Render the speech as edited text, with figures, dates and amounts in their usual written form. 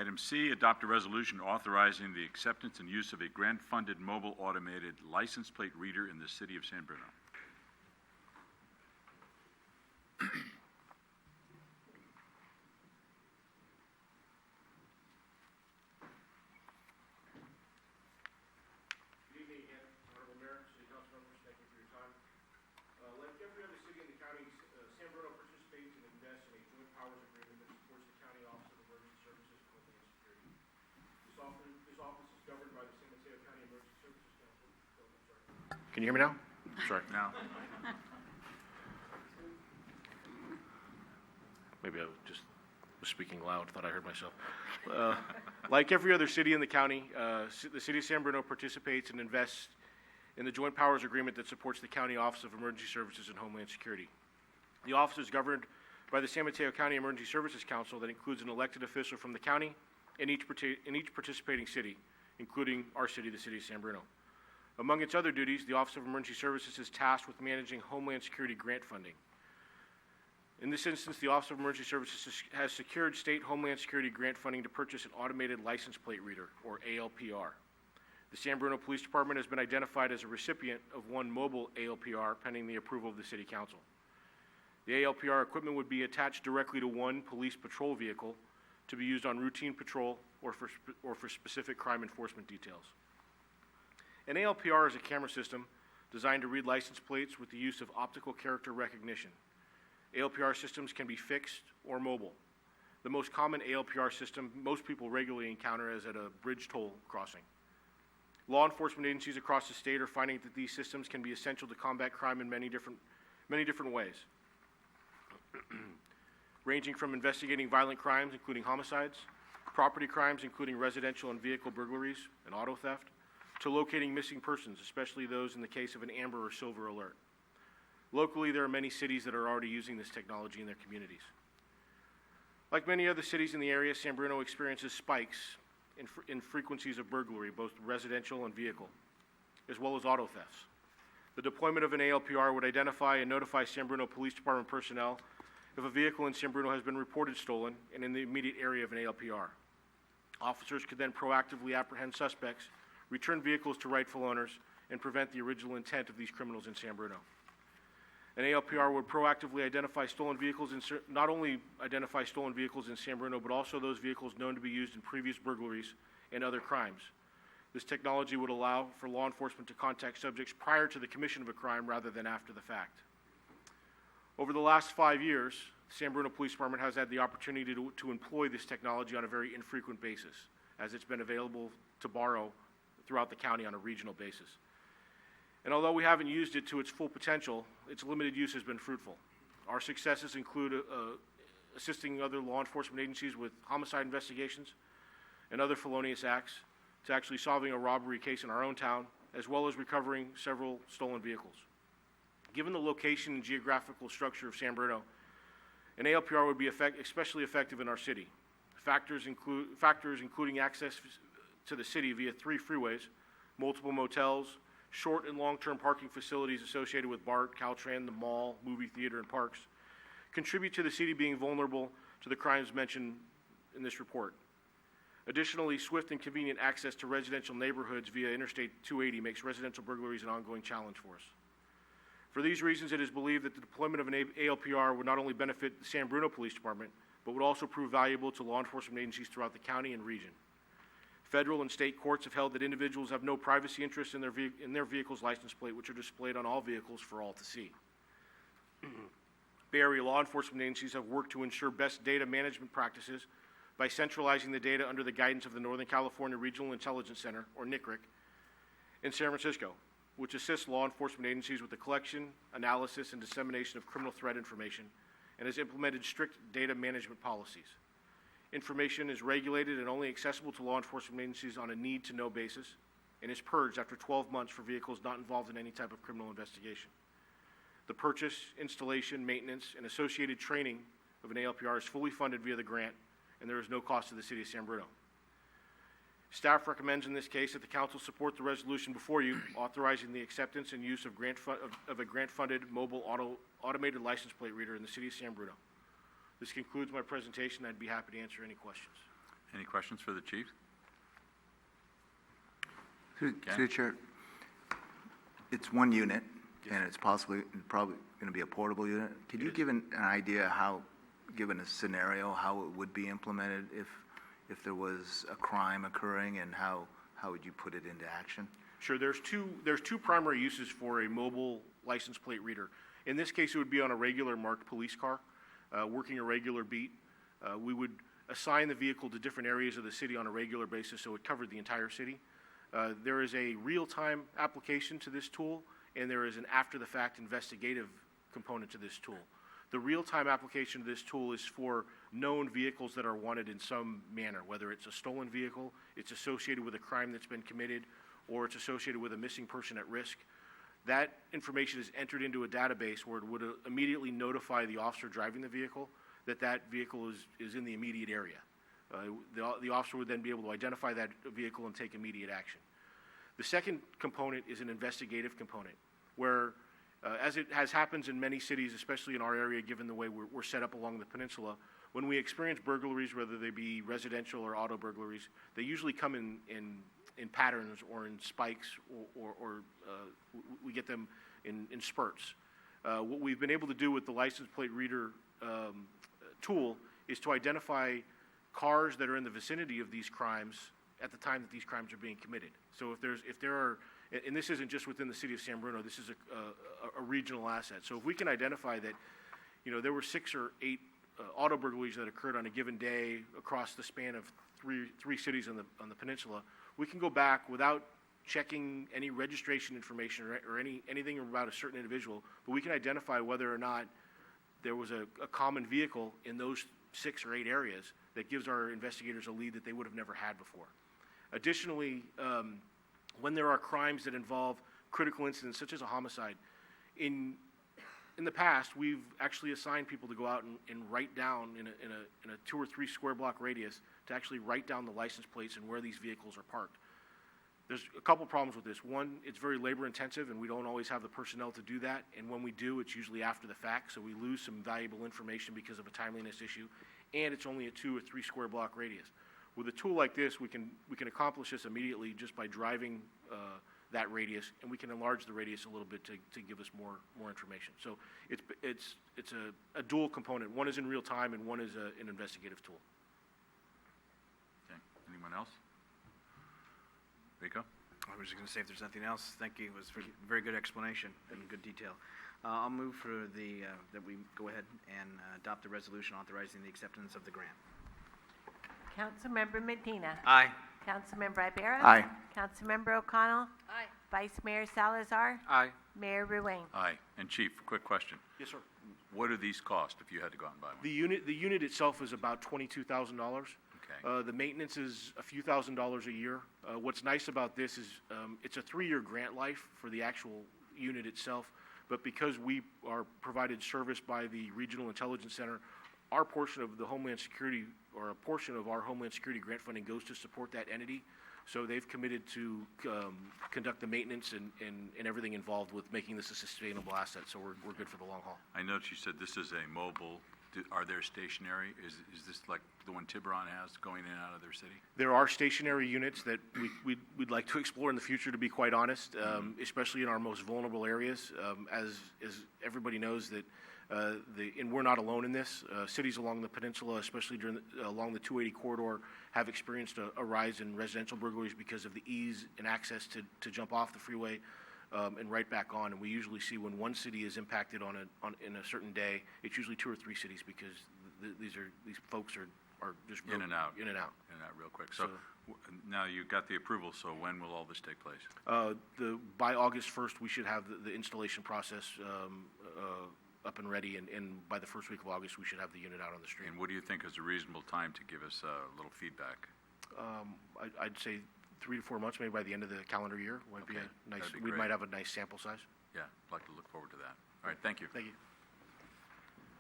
Item C, adopt a resolution authorizing the acceptance and use of a grant-funded mobile automated license plate reader in the city of San Bruno. Good evening again, Honorable Mayor, City Council members. Thank you for your time. Like every other city in the county, San Bruno participates and invests in a joint powers agreement that supports the County Office of Emergency Services and Homeland Security. This office is governed by the San Mateo County Emergency Services Council. Can you hear me now? Sorry. Now. Maybe I just was speaking loud, thought I heard myself. Like every other city in the county, the city of San Bruno participates and invests in the joint powers agreement that supports the County Office of Emergency Services and Homeland Security. The office is governed by the San Mateo County Emergency Services Council that includes an elected official from the county in each participating city, including our city, the city of San Bruno. Among its other duties, the Office of Emergency Services is tasked with managing Homeland Security grant funding. In this instance, the Office of Emergency Services has secured state Homeland Security grant funding to purchase an automated license plate reader, or ALPR. The San Bruno Police Department has been identified as a recipient of one mobile ALPR pending the approval of the City Council. The ALPR equipment would be attached directly to one police patrol vehicle to be used on routine patrol or for specific crime enforcement details. An ALPR is a camera system designed to read license plates with the use of optical character recognition. ALPR systems can be fixed or mobile. The most common ALPR system most people regularly encounter is at a bridge toll crossing. Law enforcement agencies across the state are finding that these systems can be essential to combat crime in many different ways, ranging from investigating violent crimes, including homicides, property crimes, including residential and vehicle burglaries and auto theft, to locating missing persons, especially those in the case of an amber or silver alert. Locally, there are many cities that are already using this technology in their communities. Like many other cities in the area, San Bruno experiences spikes in frequencies of burglary, both residential and vehicle, as well as auto thefts. The deployment of an ALPR would identify and notify San Bruno Police Department personnel if a vehicle in San Bruno has been reported stolen and in the immediate area of an ALPR. Officers could then proactively apprehend suspects, return vehicles to rightful owners, and prevent the original intent of these criminals in San Bruno. An ALPR would proactively identify stolen vehicles, not only identify stolen vehicles in San Bruno, but also those vehicles known to be used in previous burglaries and other crimes. This technology would allow for law enforcement to contact subjects prior to the commission of a crime rather than after the fact. Over the last 5 years, the San Bruno Police Department has had the opportunity to employ this technology on a very infrequent basis, as it's been available to borrow throughout the county on a regional basis. And although we haven't used it to its full potential, its limited use has been fruitful. Our successes include assisting other law enforcement agencies with homicide investigations and other felonious acts, to actually solving a robbery case in our own town, as well as recovering several stolen vehicles. Given the location and geographical structure of San Bruno, an ALPR would be especially effective in our city. Factors including access to the city via 3 freeways, multiple motels, short and long-term parking facilities associated with BART, Caltran, the mall, movie theater, and parks, contribute to the city being vulnerable to the crimes mentioned in this report. Additionally, swift and convenient access to residential neighborhoods via Interstate 280 makes residential burglaries an ongoing challenge for us. For these reasons, it is believed that the deployment of an ALPR would not only benefit the San Bruno Police Department, but would also prove valuable to law enforcement agencies throughout the county and region. Federal and state courts have held that individuals have no privacy interest in their vehicle's license plate, which are displayed on all vehicles for all to see. Bay Area law enforcement agencies have worked to ensure best data management practices by centralizing the data under the guidance of the Northern California Regional Intelligence Center, or NCRIC, in San Francisco, which assists law enforcement agencies with the collection, analysis, and dissemination of criminal threat information, and has implemented strict data management policies. Information is regulated and only accessible to law enforcement agencies on a need-to-know basis, and is purged after 12 months for vehicles not involved in any type of criminal investigation. The purchase, installation, maintenance, and associated training of an ALPR is fully funded via the grant, and there is no cost to the City of San Bruno. Staff recommends in this case that the Council support the resolution before you, authorizing the acceptance and use of a grant-funded mobile automated license plate reader in the City of San Bruno. This concludes my presentation. I'd be happy to answer any questions. Any questions for the chief? Through the chair, it's one unit, and it's probably going to be a portable unit. Could you give an idea how, given a scenario, how it would be implemented if there was a crime occurring, and how would you put it into action? Sure, there's two primary uses for a mobile license plate reader. In this case, it would be on a regular marked police car, working a regular beat. We would assign the vehicle to different areas of the city on a regular basis, so it covered the entire city. There is a real-time application to this tool, and there is an after-the-fact investigative component to this tool. The real-time application of this tool is for known vehicles that are wanted in some manner, whether it's a stolen vehicle, it's associated with a crime that's been committed, or it's associated with a missing person at risk. That information is entered into a database where it would immediately notify the officer driving the vehicle that that vehicle is in the immediate area. The officer would then be able to identify that vehicle and take immediate action. The second component is an investigative component, where, as it happens in many cities, especially in our area, given the way we're set up along the peninsula, when we experience burglaries, whether they be residential or auto burglaries, they usually come in patterns or in spikes, or we get them in spurts. What we've been able to do with the license plate reader tool is to identify cars that are in the vicinity of these crimes at the time that these crimes are being committed. So if there are, and this isn't just within the city of San Bruno, this is a regional asset. So if we can identify that, there were 6 or 8 auto burglaries that occurred on a given day across the span of three cities on the peninsula, we can go back without checking any registration information or anything about a certain individual, but we can identify whether or not there was a common vehicle in those 6 or 8 areas that gives our investigators a lead that they would have never had before. Additionally, when there are crimes that involve critical incidents, such as a homicide, in the past, we've actually assigned people to go out and write down in a 2 or 3 square block radius to actually write down the license plates and where these vehicles are parked. There's a couple problems with this. One, it's very labor intensive, and we don't always have the personnel to do that. And when we do, it's usually after the fact, so we lose some valuable information because of a timeliness issue. And it's only a 2 or 3 square block radius. With a tool like this, we can accomplish this immediately just by driving that radius, and we can enlarge the radius a little bit to give us more information. So it's a dual component. One is in real time, and one is an investigative tool. Okay. Anyone else? Rico? I was just going to say, if there's nothing else, thank you. It was a very good explanation and good detail. I'll move for that we go ahead and adopt the resolution authorizing the acceptance of the grant. Councilmember Medina. Aye. Councilmember Ibarra. Aye. Councilmember O'Connell. Aye. Vice Mayor Salazar. Aye. Mayor Ruane. Aye. And Chief, quick question. Yes, sir. What do these cost if you had to go out and buy one? The unit itself is about $22,000. Okay. The maintenance is a few $1,000s a year. What's nice about this is it's a 3-year grant life for the actual unit itself, but because we are provided service by the Regional Intelligence Center, our portion of the Homeland Security, or a portion of our Homeland Security grant funding, goes to support that entity. So they've committed to conduct the maintenance and everything involved with making this a sustainable asset. So we're good for the long haul. I noticed you said this is a mobile. Are there stationary? Is this like the one Tiburon has going in and out of their city? There are stationary units that we'd like to explore in the future, to be quite honest, especially in our most vulnerable areas. As everybody knows that, and we're not alone in this, cities along the peninsula, especially along the 280 corridor, have experienced a rise in residential burglaries because of the ease and access to jump off the freeway and right back on. And we usually see when one city is impacted in a certain day, it's usually 2 or 3 cities, because these folks are just In and out. In and out. In and out real quick. So now you got the approval, so when will all this take place? By August 1st, we should have the installation process up and ready, and by the first week of August, we should have the unit out on the street. And what do you think is a reasonable time to give us a little feedback? I'd say 3 to 4 months, maybe by the end of the calendar year. Might be Okay, a nice. that'd be We great. might have a nice sample size. Yeah, I'd like to look forward to that. All right, thank you. Thank you.